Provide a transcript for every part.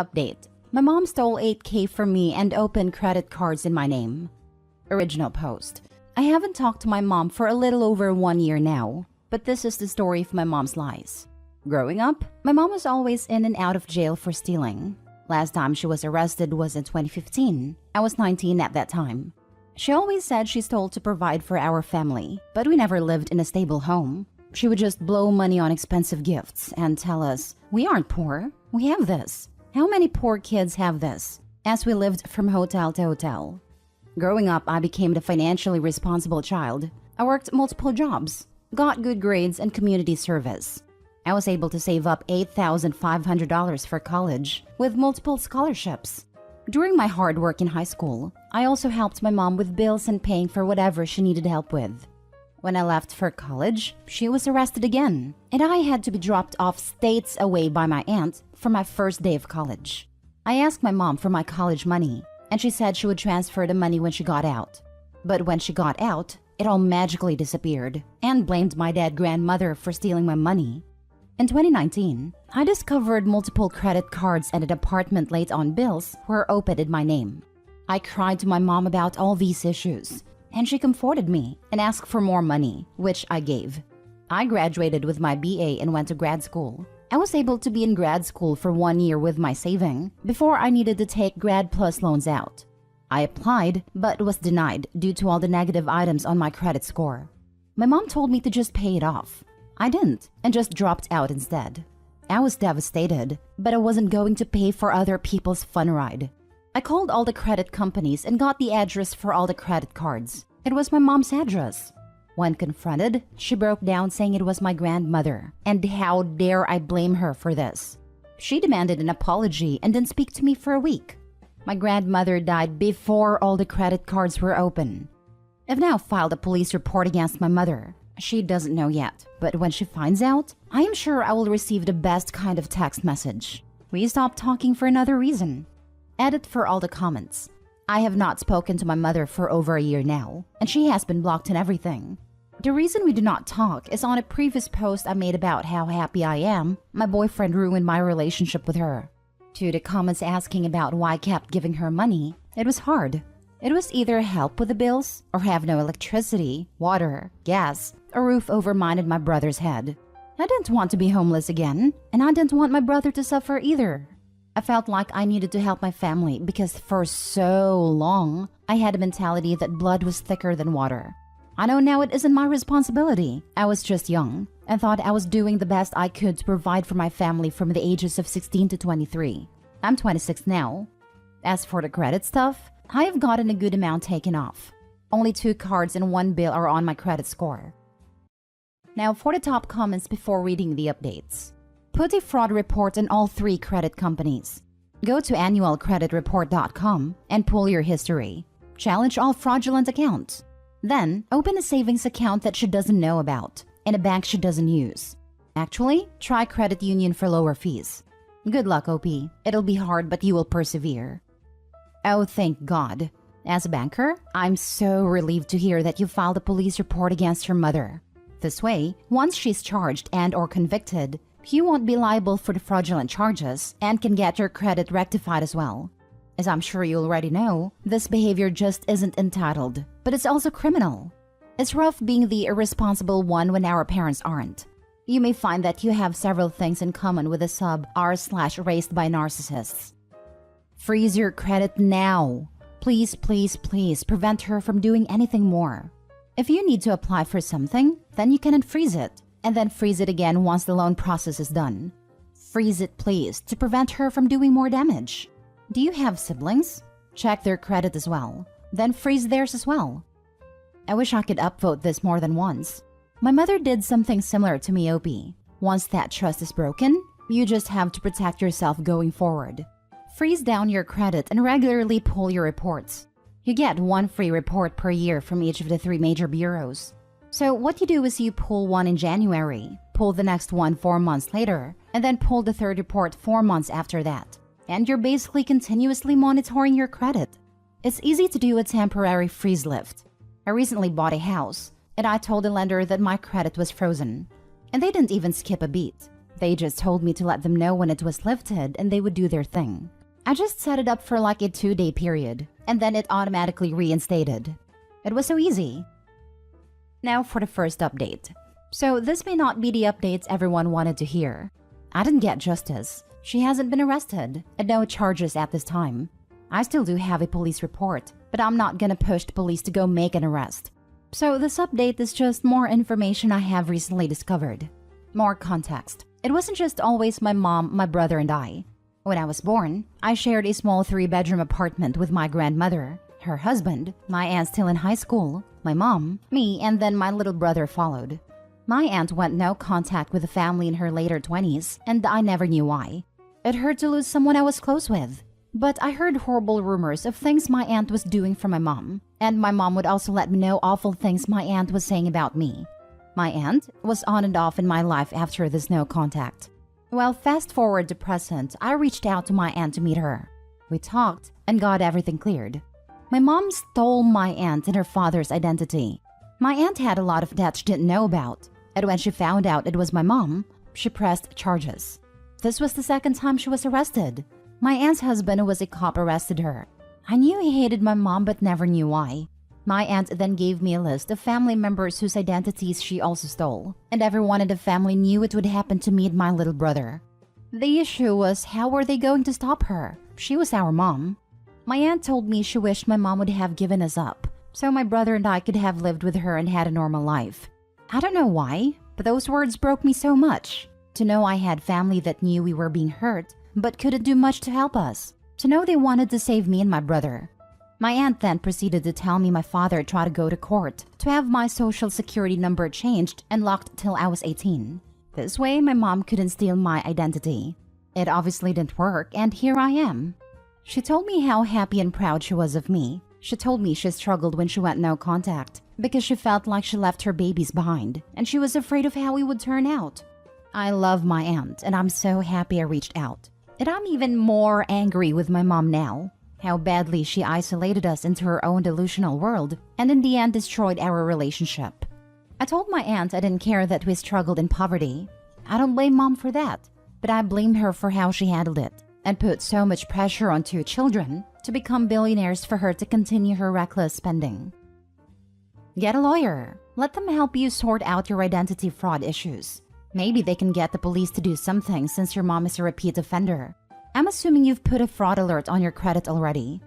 Update. My mom stole 8K from me and opened credit cards in my name. Original post. I haven't talked to my mom for a little over 1 year now, but this is the story of my mom's lies. Growing up, my mom was always in and out of jail for stealing. Last time she was arrested was in 2015. I was 19 at that time. She always said she stole to provide for our family, but we never lived in a stable home. She would just blow money on expensive gifts and tell us, "We aren't poor, we have this." How many poor kids have this? As we lived from hotel to hotel. Growing up, I became the financially responsible child. I worked multiple jobs, got good grades and community service. I was able to save up $8,500 for college with multiple scholarships. During my hard work in high school, I also helped my mom with bills and paying for whatever she needed help with. When I left for college, she was arrested again, and I had to be dropped off states away by my aunt for my first day of college. I asked my mom for my college money, and she said she would transfer the money when she got out. But when she got out, it all magically disappeared, and blamed my dead grandmother for stealing my money. In 2019, I discovered multiple credit cards and an apartment late on bills were opened in my name. I cried to my mom about all these issues, and she comforted me and asked for more money, which I gave. I graduated with my BA and went to grad school. I was able to be in grad school for 1 year with my saving before I needed to take Grad Plus loans out. I applied but was denied due to all the negative items on my credit score. My mom told me to just pay it off. I didn't and just dropped out instead. I was devastated, but I wasn't going to pay for other people's fun ride. I called all the credit companies and got the address for all the credit cards. It was my mom's address. When confronted, she broke down saying it was my grandmother, and how dare I blame her for this. She demanded an apology and didn't speak to me for a week. My grandmother died before all the credit cards were open. I've now filed a police report against my mother. She doesn't know yet, but when she finds out, I am sure I will receive the best kind of text message. We stopped talking for another reason. Edit for all the comments. I have not spoken to my mother for over a year now, and she has been blocked and everything. The reason we do not talk is on a previous post I made about how happy I am my boyfriend ruined my relationship with her. To the comments asking about why I kept giving her money, it was hard. It was either help with the bills or have no electricity, water, gas, a roof over mine and my brother's head. I didn't want to be homeless again, and I didn't want my brother to suffer either. I felt like I needed to help my family because for so long, I had a mentality that blood was thicker than water. I know now it isn't my responsibility. I was just young and thought I was doing the best I could to provide for my family from the ages of 16 to 23. I'm 26 now. As for the credit stuff, I have gotten a good amount taken off. Only 2 cards and 1 bill are on my credit score. Now for the top comments before reading the updates. Put a fraud report on all 3 credit companies. Go to annualcreditreport.com and pull your history. Challenge all fraudulent accounts. Then, open a savings account that she doesn't know about and a bank she doesn't use. Actually, try credit union for lower fees. Good luck, OP. It'll be hard, but you will persevere. Oh, thank God. As a banker, I'm so relieved to hear that you filed a police report against your mother. This way, once she's charged and or convicted, you won't be liable for the fraudulent charges and can get your credit rectified as well. As I'm sure you already know, this behavior just isn't entitled, but it's also criminal. It's rough being the irresponsible one when our parents aren't. You may find that you have several things in common with a sub r/raised by narcissists. Freeze your credit now. Please, please, please prevent her from doing anything more. If you need to apply for something, then you can unfreeze it, and then freeze it again once the loan process is done. Freeze it, please, to prevent her from doing more damage. Do you have siblings? Check their credit as well, then freeze theirs as well. I wish I could upvote this more than once. My mother did something similar to me, OP. Once that trust is broken, you just have to protect yourself going forward. Freeze down your credit and regularly pull your reports. You get 1 free report per year from each of the 3 major bureaus. So what you do is you pull one in January, pull the next one 4 months later, and then pull the 3rd report 4 months after that. And you're basically continuously monitoring your credit. It's easy to do a temporary freeze lift. I recently bought a house, and I told the lender that my credit was frozen. And they didn't even skip a beat. They just told me to let them know when it was lifted and they would do their thing. I just set it up for like a 2-day period, and then it automatically reinstated. It was so easy. Now for the first update. So this may not be the updates everyone wanted to hear. I didn't get justice. She hasn't been arrested, and no charges at this time. I still do have a police report, but I'm not gonna push the police to go make an arrest. So this update is just more information I have recently discovered. More context. It wasn't just always my mom, my brother, and I. When I was born, I shared a small 3-bedroom apartment with my grandmother, her husband, my aunt still in high school, my mom, me, and then my little brother followed. My aunt went no contact with the family in her later 20s, and I never knew why. It hurt to lose someone I was close with. But I heard horrible rumors of things my aunt was doing for my mom, and my mom would also let me know awful things my aunt was saying about me. My aunt was on and off in my life after this no contact. Well, fast forward to present, I reached out to my aunt to meet her. We talked and got everything cleared. My mom stole my aunt and her father's identity. My aunt had a lot of debt she didn't know about, and when she found out it was my mom, she pressed charges. This was the second time she was arrested. My aunt's husband, who was a cop, arrested her. I knew he hated my mom but never knew why. My aunt then gave me a list of family members whose identities she also stole, and everyone in the family knew it would happen to me and my little brother. The issue was, how were they going to stop her? She was our mom. My aunt told me she wished my mom would have given us up, so my brother and I could have lived with her and had a normal life. I don't know why, but those words broke me so much. To know I had family that knew we were being hurt, but couldn't do much to help us. To know they wanted to save me and my brother. My aunt then proceeded to tell me my father tried to go to court to have my social security number changed and locked till I was 18. This way, my mom couldn't steal my identity. It obviously didn't work, and here I am. She told me how happy and proud she was of me. She told me she struggled when she went no contact because she felt like she left her babies behind, and she was afraid of how we would turn out. I love my aunt, and I'm so happy I reached out. And I'm even more angry with my mom now. How badly she isolated us into her own delusional world and in the end destroyed our relationship. I told my aunt I didn't care that we struggled in poverty. I don't blame mom for that, but I blame her for how she handled it and put so much pressure on 2 children to become billionaires for her to continue her reckless spending. Get a lawyer. Let them help you sort out your identity fraud issues. Maybe they can get the police to do something since your mom is a repeat offender. I'm assuming you've put a fraud alert on your credit already.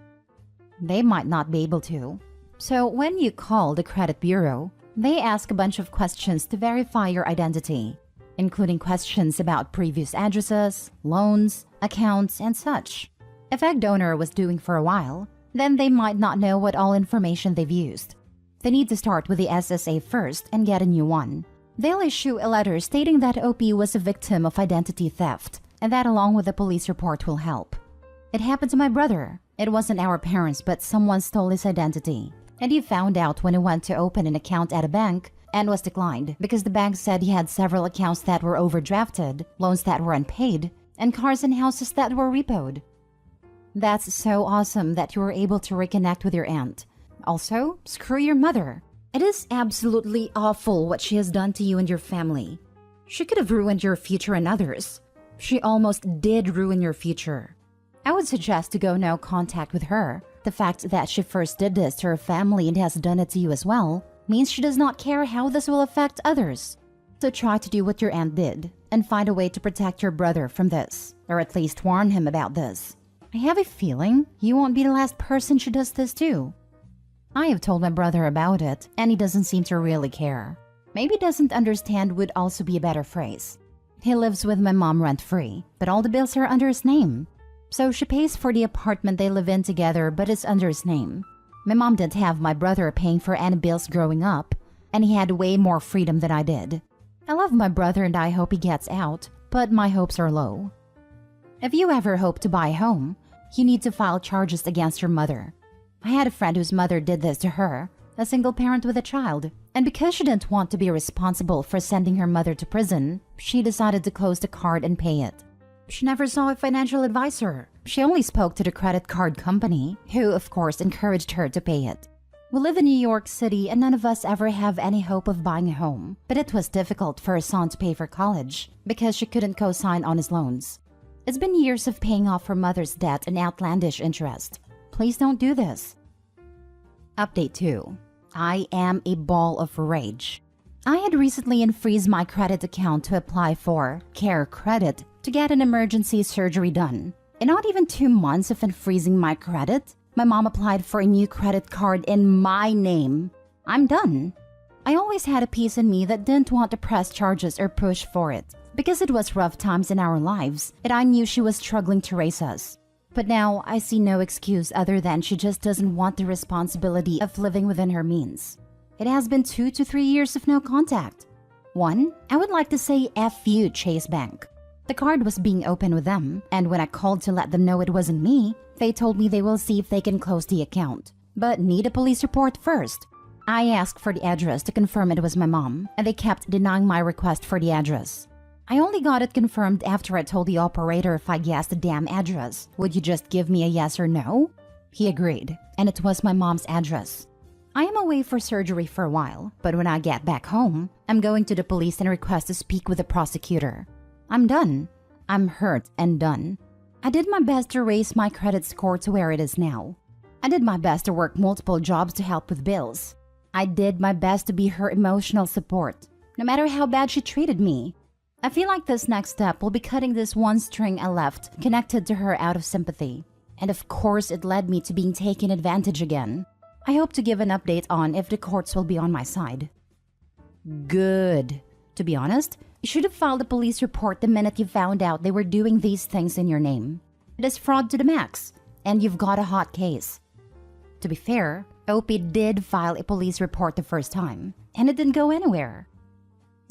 They might not be able to. So when you call the credit bureau, they ask a bunch of questions to verify your identity, including questions about previous addresses, loans, accounts, and such. If a donor was doing for a while, then they might not know what all information they've used. They need to start with the SSA first and get a new one. They'll issue a letter stating that OP was a victim of identity theft, and that along with a police report will help. It happened to my brother. It wasn't our parents, but someone stole his identity. And he found out when he went to open an account at a bank and was declined because the bank said he had several accounts that were overdrafted, loans that were unpaid, and cars and houses that were repoed. That's so awesome that you were able to reconnect with your aunt. Also, screw your mother. It is absolutely awful what she has done to you and your family. She could have ruined your future and others. She almost did ruin your future. I would suggest to go no contact with her. The fact that she first did this to her family and has done it to you as well means she does not care how this will affect others. So try to do what your aunt did and find a way to protect your brother from this, or at least warn him about this. I have a feeling you won't be the last person she does this to. I have told my brother about it, and he doesn't seem to really care. Maybe doesn't understand would also be a better phrase. He lives with my mom rent-free, but all the bills are under his name. So she pays for the apartment they live in together, but it's under his name. My mom didn't have my brother paying for any bills growing up, and he had way more freedom than I did. I love my brother and I hope he gets out, but my hopes are low. If you ever hope to buy a home, you need to file charges against your mother. I had a friend whose mother did this to her, a single parent with a child, and because she didn't want to be responsible for sending her mother to prison, she decided to close the card and pay it. She never saw a financial advisor. She only spoke to the credit card company, who of course encouraged her to pay it. We live in New York City and none of us ever have any hope of buying a home. But it was difficult for her son to pay for college because she couldn't co-sign on his loans. It's been years of paying off her mother's debt and outlandish interest. Please don't do this. Update 2. I am a ball of rage. I had recently unfreezed my credit account to apply for Care Credit to get an emergency surgery done. In not even 2 months of unfreezing my credit, my mom applied for a new credit card in my name. I'm done. I always had a piece in me that didn't want to press charges or push for it because it was rough times in our lives and I knew she was struggling to raise us. But now I see no excuse other than she just doesn't want the responsibility of living within her means. It has been 2 to 3 years of no contact. 1, I would like to say F you, Chase Bank. The card was being opened with them, and when I called to let them know it wasn't me, they told me they will see if they can close the account, but need a police report first. I asked for the address to confirm it was my mom, and they kept denying my request for the address. I only got it confirmed after I told the operator if I guessed the damn address. Would you just give me a yes or no? He agreed, and it was my mom's address. I am away for surgery for a while, but when I get back home, I'm going to the police and request to speak with the prosecutor. I'm done. I'm hurt and done. I did my best to raise my credit score to where it is now. I did my best to work multiple jobs to help with bills. I did my best to be her emotional support, no matter how bad she treated me. I feel like this next step will be cutting this one string I left connected to her out of sympathy. And of course, it led me to being taken advantage again. I hope to give an update on if the courts will be on my side. Good. To be honest, you should have filed a police report the minute you found out they were doing these things in your name. It is fraud to the max, and you've got a hot case. To be fair, OP did file a police report the first time, and it didn't go anywhere.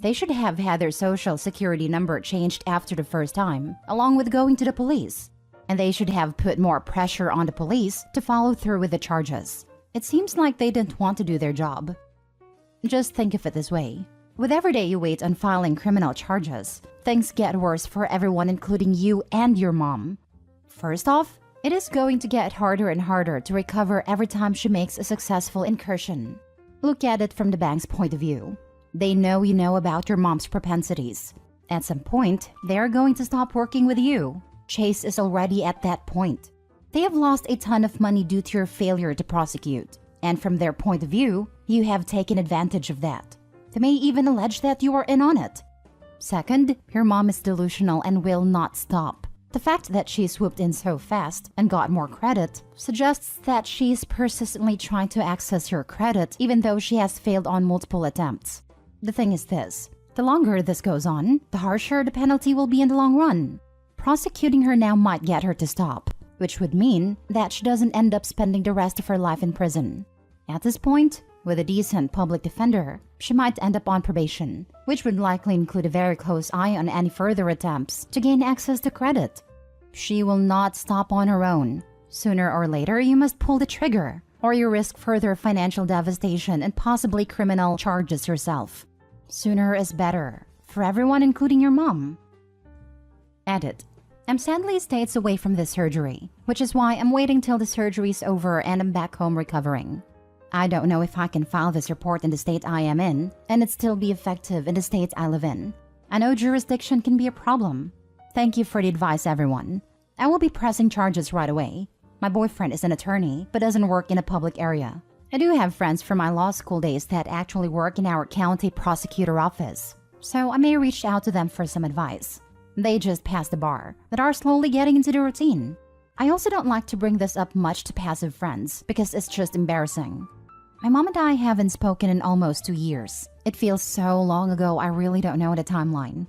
They should have had their social security number changed after the first time, along with going to the police. And they should have put more pressure on the police to follow through with the charges. It seems like they didn't want to do their job. Just think of it this way. With every day you wait on filing criminal charges, things get worse for everyone including you and your mom. First off, it is going to get harder and harder to recover every time she makes a successful incursion. Look at it from the bank's point of view. They know you know about your mom's propensities. At some point, they are going to stop working with you. Chase is already at that point. They have lost a ton of money due to your failure to prosecute. And from their point of view, you have taken advantage of that. They may even allege that you are in on it. Second, your mom is delusional and will not stop. The fact that she swooped in so fast and got more credit suggests that she is persistently trying to access your credit even though she has failed on multiple attempts. The thing is this, the longer this goes on, the harsher the penalty will be in the long run. Prosecuting her now might get her to stop, which would mean that she doesn't end up spending the rest of her life in prison. At this point, with a decent public defender, she might end up on probation, which would likely include a very close eye on any further attempts to gain access to credit. She will not stop on her own. Sooner or later, you must pull the trigger, or you risk further financial devastation and possibly criminal charges yourself. Sooner is better, for everyone including your mom. Edit. I'm sadly states away from this surgery, which is why I'm waiting till the surgery's over and I'm back home recovering. I don't know if I can file this report in the state I am in, and it still be effective in the state I live in. I know jurisdiction can be a problem. Thank you for the advice, everyone. I will be pressing charges right away. My boyfriend is an attorney, but doesn't work in a public area. I do have friends from my law school days that actually work in our county prosecutor office, so I may reach out to them for some advice. They just passed the bar, but are slowly getting into the routine. I also don't like to bring this up much to passive friends, because it's just embarrassing. My mom and I haven't spoken in almost 2 years. It feels so long ago I really don't know the timeline.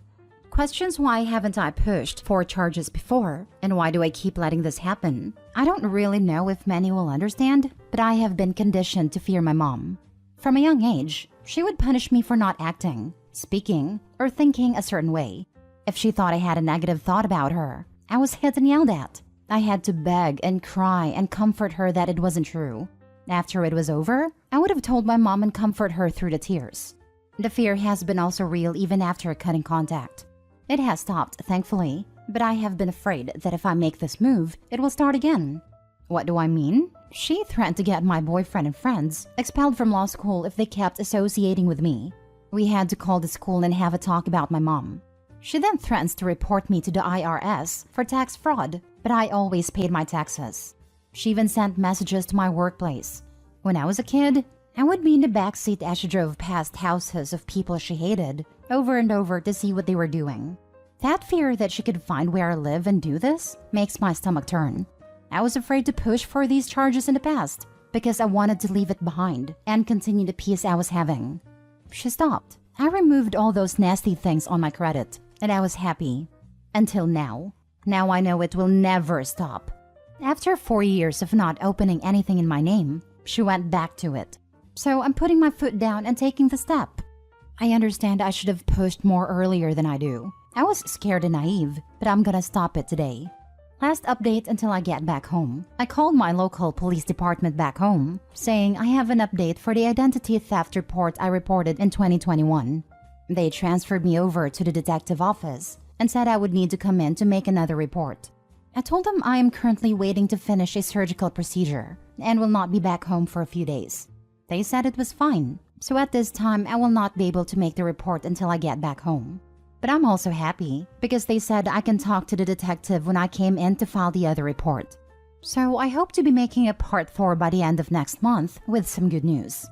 Questions why haven't I pushed for charges before, and why do I keep letting this happen? I don't really know if many will understand, but I have been conditioned to fear my mom. From a young age, she would punish me for not acting, speaking, or thinking a certain way. If she thought I had a negative thought about her, I was hit and yelled at. I had to beg and cry and comfort her that it wasn't true. After it was over, I would have told my mom and comfort her through the tears. The fear has been also real even after cutting contact. It has stopped, thankfully, but I have been afraid that if I make this move, it will start again. What do I mean? She threatened to get my boyfriend and friends expelled from law school if they kept associating with me. We had to call the school and have a talk about my mom. She then threatens to report me to the IRS for tax fraud, but I always paid my taxes. She even sent messages to my workplace. When I was a kid, I would be in the backseat as she drove past houses of people she hated over and over to see what they were doing. That fear that she could find where I live and do this makes my stomach turn. I was afraid to push for these charges in the past because I wanted to leave it behind and continue the peace I was having. She stopped. I removed all those nasty things on my credit and I was happy. Until now. Now I know it will never stop. After 4 years of not opening anything in my name, she went back to it. So I'm putting my foot down and taking the step. I understand I should have pushed more earlier than I do. I was scared and naive, but I'm gonna stop it today. Last update until I get back home. I called my local police department back home, saying I have an update for the identity theft report I reported in 2021. They transferred me over to the detective office and said I would need to come in to make another report. I told them I am currently waiting to finish a surgical procedure and will not be back home for a few days. They said it was fine, so at this time I will not be able to make the report until I get back home. But I'm also happy because they said I can talk to the detective when I came in to file the other report. So I hope to be making a part 4 by the end of next month with some good news.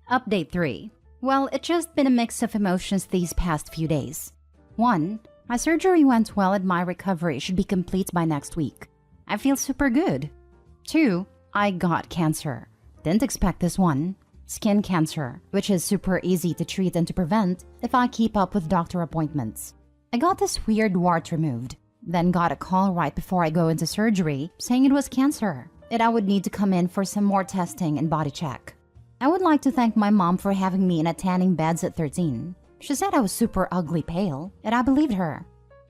Update 3. Well, it's just been a mix of emotions these past few days. 1. My surgery went well and my recovery should be complete by next week. I feel super good. 2. I got cancer. Didn't expect this one. Skin cancer, which is super easy to treat and to prevent if I keep up with doctor appointments. I got this weird wart removed, then got a call right before I go into surgery saying it was cancer and I would need to come in for some more testing and body check. I would like to thank my mom for having me in a tanning beds at 13. She said I was super ugly pale, and I believed her.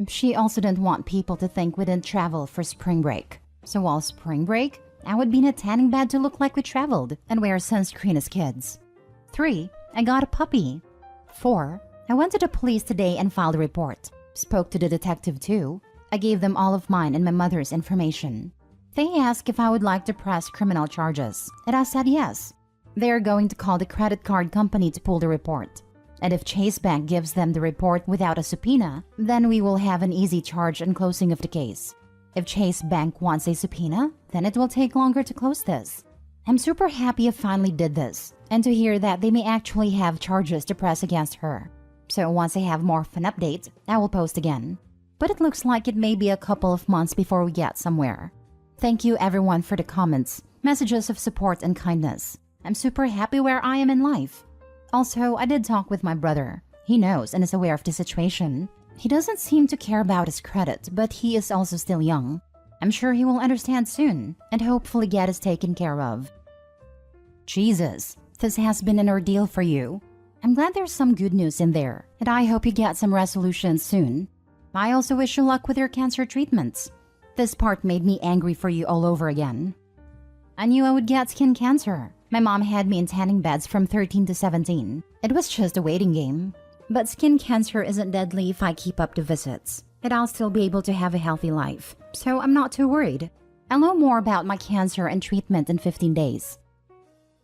She also didn't want people to think we didn't travel for spring break. So while spring break, I would be in a tanning bed to look like we traveled and wear sunscreen as kids. 3. I got a puppy. 4. I went to the police today and filed a report. Spoke to the detective too. I gave them all of mine and my mother's information. They asked if I would like to press criminal charges, and I said yes. They are going to call the credit card company to pull the report. And if Chase Bank gives them the report without a subpoena, then we will have an easy charge and closing of the case. If Chase Bank wants a subpoena, then it will take longer to close this. I'm super happy I finally did this, and to hear that they may actually have charges to press against her. So once I have more of an update, I will post again. But it looks like it may be a couple of months before we get somewhere. Thank you everyone for the comments, messages of support and kindness. I'm super happy where I am in life. Also, I did talk with my brother. He knows and is aware of the situation. He doesn't seem to care about his credit, but he is also still young. I'm sure he will understand soon and hopefully get us taken care of. Jesus, this has been an ordeal for you. I'm glad there's some good news in there, and I hope you get some resolution soon. I also wish you luck with your cancer treatments. This part made me angry for you all over again. I knew I would get skin cancer. My mom had me in tanning beds from 13 to 17. It was just a waiting game. But skin cancer isn't deadly if I keep up the visits, and I'll still be able to have a healthy life, so I'm not too worried. I'll know more about my cancer and treatment in 15 days.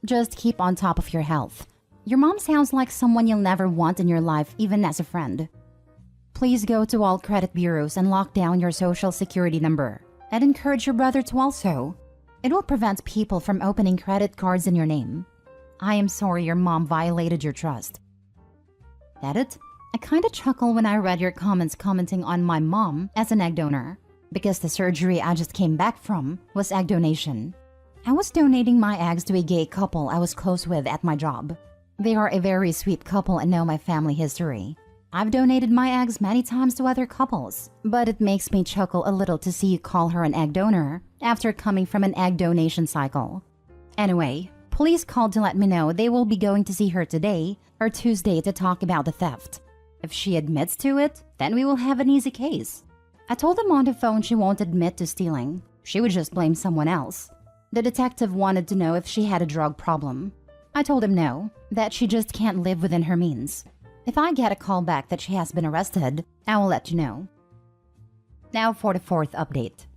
Just keep on top of your health. Your mom sounds like someone you'll never want in your life, even as a friend. Please go to all credit bureaus and lock down your social security number, and encourage your brother to also. It will prevent people from opening credit cards in your name. I am sorry your mom violated your trust. Edit? I kinda chuckle when I read your comments commenting on my mom as an egg donor, because the surgery I just came back from was egg donation. I was donating my eggs to a gay couple I was close with at my job. They are a very sweet couple and know my family history. I've donated my eggs many times to other couples, but it makes me chuckle a little to see you call her an egg donor after coming from an egg donation cycle. Anyway, police called to let me know they will be going to see her today or Tuesday to talk about the theft. If she admits to it, then we will have an easy case. I told them on the phone she won't admit to stealing. She would just blame someone else. The detective wanted to know if she had a drug problem. I told him no, that she just can't live within her means. If I get a call back that she has been arrested, I will let you know. Now for the 4th update.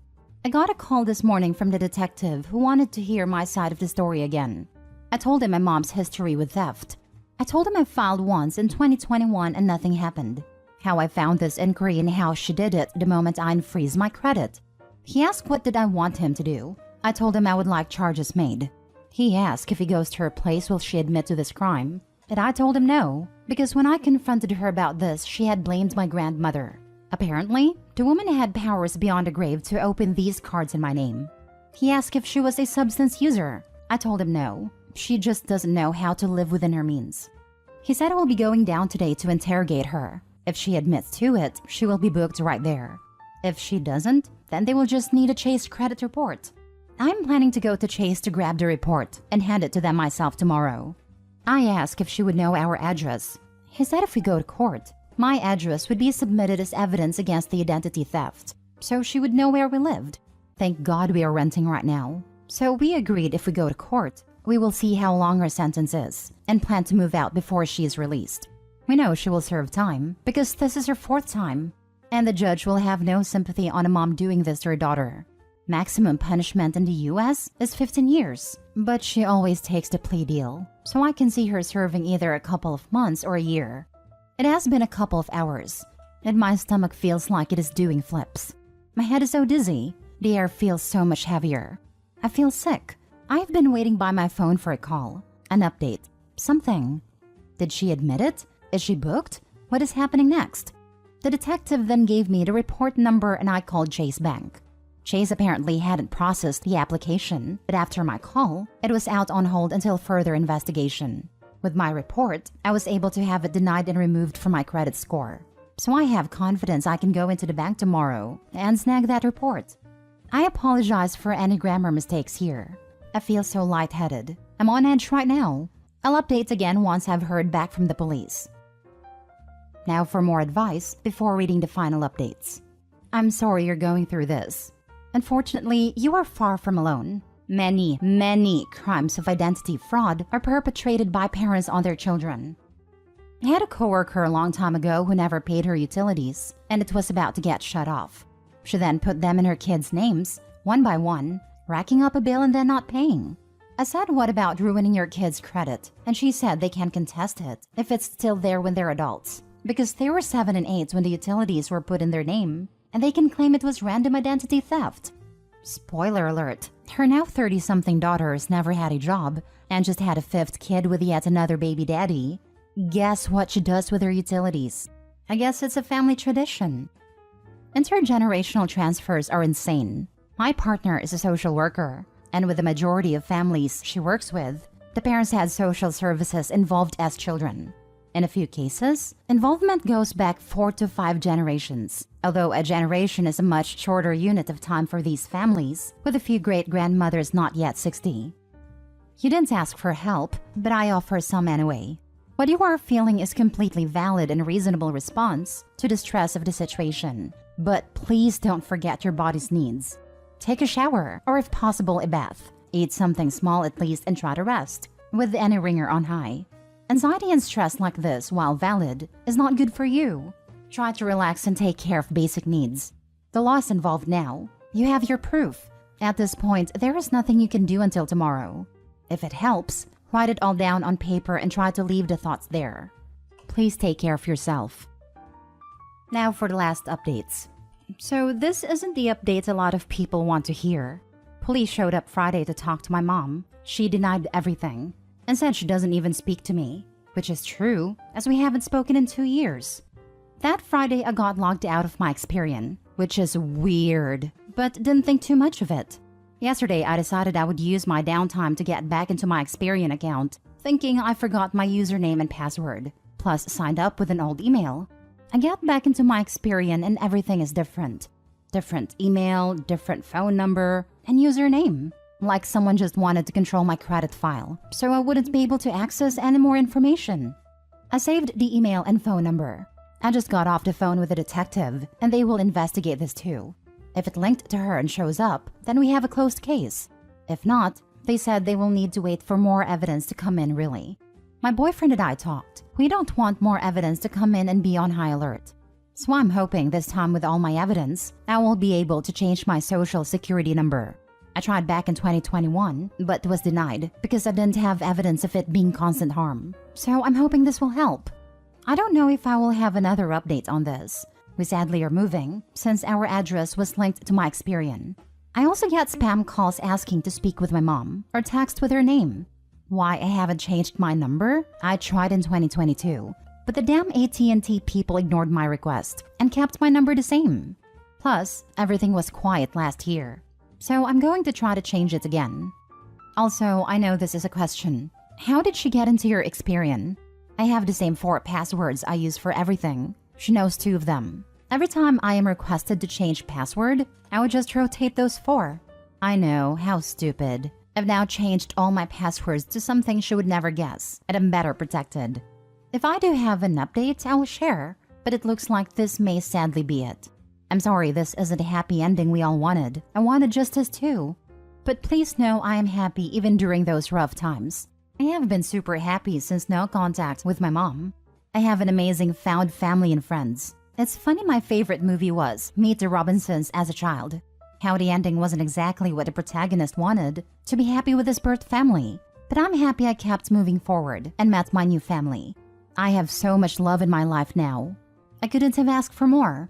I got a call this morning from the detective who wanted to hear my side of the story again. I told him my mom's history with theft. I told him I filed once in 2021 and nothing happened. How I found this inquiry and how she did it the moment I unfreeze my credit. He asked what did I want him to do. I told him I would like charges made. He asked if he goes to her place will she admit to this crime. And I told him no, because when I confronted her about this, she had blamed my grandmother. Apparently, the woman had powers beyond the grave to open these cards in my name. He asked if she was a substance user. I told him no. She just doesn't know how to live within her means. He said I will be going down today to interrogate her. If she admits to it, she will be booked right there. If she doesn't, then they will just need a Chase credit report. I'm planning to go to Chase to grab the report and hand it to them myself tomorrow. I asked if she would know our address. He said if we go to court, my address would be submitted as evidence against the identity theft, so she would know where we lived. Thank God we are renting right now. So we agreed if we go to court, we will see how long her sentence is and plan to move out before she is released. We know she will serve time because this is her 4th time, and the judge will have no sympathy on a mom doing this to her daughter. Maximum punishment in the US is 15 years, but she always takes the plea deal, so I can see her serving either a couple of months or a year. It has been a couple of hours, and my stomach feels like it is doing flips. My head is so dizzy, the air feels so much heavier. I feel sick. I've been waiting by my phone for a call, an update, something. Did she admit it? Is she booked? What is happening next? The detective then gave me the report number and I called Chase Bank. Chase apparently hadn't processed the application, but after my call, it was out on hold until further investigation. With my report, I was able to have it denied and removed from my credit score. So I have confidence I can go into the bank tomorrow and snag that report. I apologize for any grammar mistakes here. I feel so lightheaded. I'm on edge right now. I'll update again once I've heard back from the police. Now for more advice before reading the final updates. I'm sorry you're going through this. Unfortunately, you are far from alone. Many crimes of identity fraud are perpetrated by parents on their children. I had a coworker a long time ago who never paid her utilities, and it was about to get shut off. She then put them in her kids' names, one by one, racking up a bill and then not paying. I said, what about ruining your kids' credit? And she said they can contest it if it's still there when they're adults, because they were 7 and 8 when the utilities were put in their name, and they can claim it was random identity theft. Spoiler alert, her now 30-something daughter has never had a job and just had a 5th kid with yet another baby daddy. Guess what she does with her utilities? I guess it's a family tradition. Intergenerational transfers are insane. My partner is a social worker, and with the majority of families she works with, the parents had social services involved as children. In a few cases, involvement goes back 4 to 5 generations, although a generation is a much shorter unit of time for these families, with a few great-grandmothers not yet 60. You didn't ask for help, but I offer some anyway. What you are feeling is completely valid and reasonable response to the stress of the situation, but please don't forget your body's needs. Take a shower, or if possible, a bath. Eat something small at least and try to rest, with any ringer on high. Anxiety and stress like this, while valid, is not good for you. Try to relax and take care of basic needs. The law is involved now. You have your proof. At this point, there is nothing you can do until tomorrow. If it helps, write it all down on paper and try to leave the thoughts there. Please take care of yourself. Now for the last updates. So this isn't the update a lot of people want to hear. Police showed up Friday to talk to my mom. She denied everything and said she doesn't even speak to me, which is true, as we haven't spoken in 2 years. That Friday, I got logged out of my Experian, which is weird, but didn't think too much of it. Yesterday, I decided I would use my downtime to get back into my Experian account, thinking I forgot my username and password, plus signed up with an old email. I get back into my Experian and everything is different. Different email, different phone number, and username. Like someone just wanted to control my credit file, so I wouldn't be able to access any more information. I saved the email and phone number. I just got off the phone with a detective, and they will investigate this too. If it linked to her and shows up, then we have a closed case. If not, they said they will need to wait for more evidence to come in really. My boyfriend and I talked. We don't want more evidence to come in and be on high alert. So I'm hoping this time with all my evidence, I will be able to change my social security number. I tried back in 2021, but was denied because I didn't have evidence of it being constant harm. So I'm hoping this will help. I don't know if I will have another update on this. We sadly are moving, since our address was linked to my Experian. I also get spam calls asking to speak with my mom, or text with her name. Why I haven't changed my number? I tried in 2022, but the damn AT&T people ignored my request and kept my number the same. Plus, everything was quiet last year. So I'm going to try to change it again. Also, I know this is a question. How did she get into your Experian? I have the same 4 passwords I use for everything. She knows 2 of them. Every time I am requested to change password, I would just rotate those 4. I know, how stupid. I've now changed all my passwords to something she would never guess, and I'm better protected. If I do have an update, I will share, but it looks like this may sadly be it. I'm sorry this isn't a happy ending we all wanted. I wanted justice too. But please know I am happy even during those rough times. I have been super happy since no contact with my mom. I have an amazing found family and friends. It's funny my favorite movie was Meet the Robinsons as a child. How the ending wasn't exactly what the protagonist wanted, to be happy with his birth family. But I'm happy I kept moving forward and met my new family. I have so much love in my life now. I couldn't have asked for more.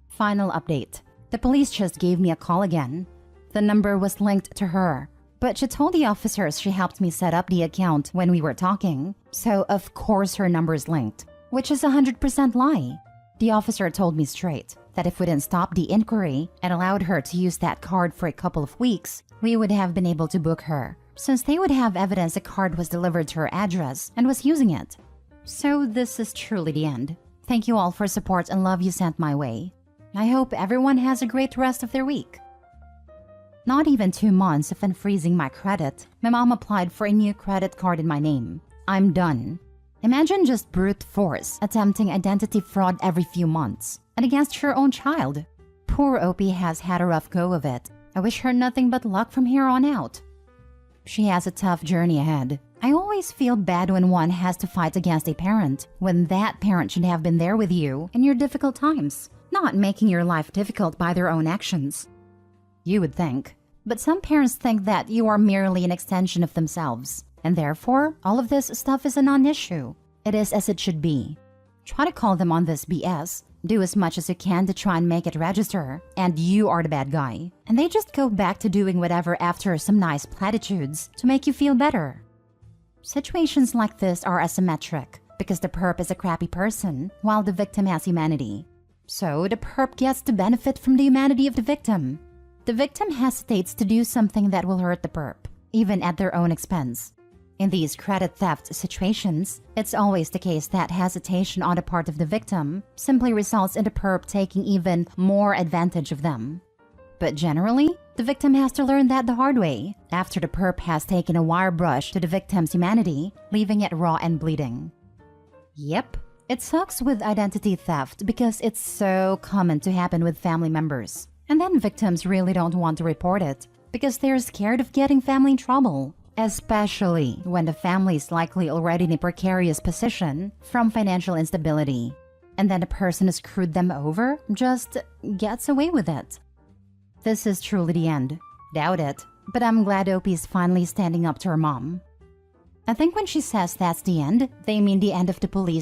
Final update. The police just gave me a call again. The number was linked to her, but she told the officers she helped me set up the account when we were talking, so of course her number is linked, which is 100% lie. The officer told me straight that if we didn't stop the inquiry and allowed her to use that card for a couple of weeks, we would have been able to book her, since they would have evidence the card was delivered to her address and was using it. So this is truly the end. Thank you all for support and love you sent my way. I hope everyone has a great rest of their week. Not even 2 months of unfreezing my credit, my mom applied for a new credit card in my name. I'm done. Imagine just brute force attempting identity fraud every few months, and against her own child. Poor Opie has had a rough go of it. I wish her nothing but luck from here on out. She has a tough journey ahead. I always feel bad when one has to fight against a parent, when that parent should have been there with you in your difficult times, not making your life difficult by their own actions. You would think. But some parents think that you are merely an extension of themselves, and therefore, all of this stuff is a non-issue. It is as it should be. Try to call them on this BS, do as much as you can to try and make it register, and you are the bad guy. And they just go back to doing whatever after some nice platitudes to make you feel better. Situations like this are asymmetric, because the perp is a crappy person, while the victim has humanity. So the perp gets to benefit from the humanity of the victim. The victim hesitates to do something that will hurt the perp, even at their own expense. In these credit theft situations, it's always the case that hesitation on the part of the victim simply results in the perp taking even more advantage of them. But generally, the victim has to learn that the hard way, after the perp has taken a wire brush to the victim's humanity, leaving it raw and bleeding. Yep, it sucks with identity theft because it's so common to happen with family members. And then victims really don't want to report it because they're scared of getting family in trouble, especially when the family is likely already in a precarious position from financial instability. And then the person who screwed them over just gets away with it. This is truly the end. Doubt it, but I'm glad Opie's finally standing up to her mom. I think when she says that's the end, they mean the end of the police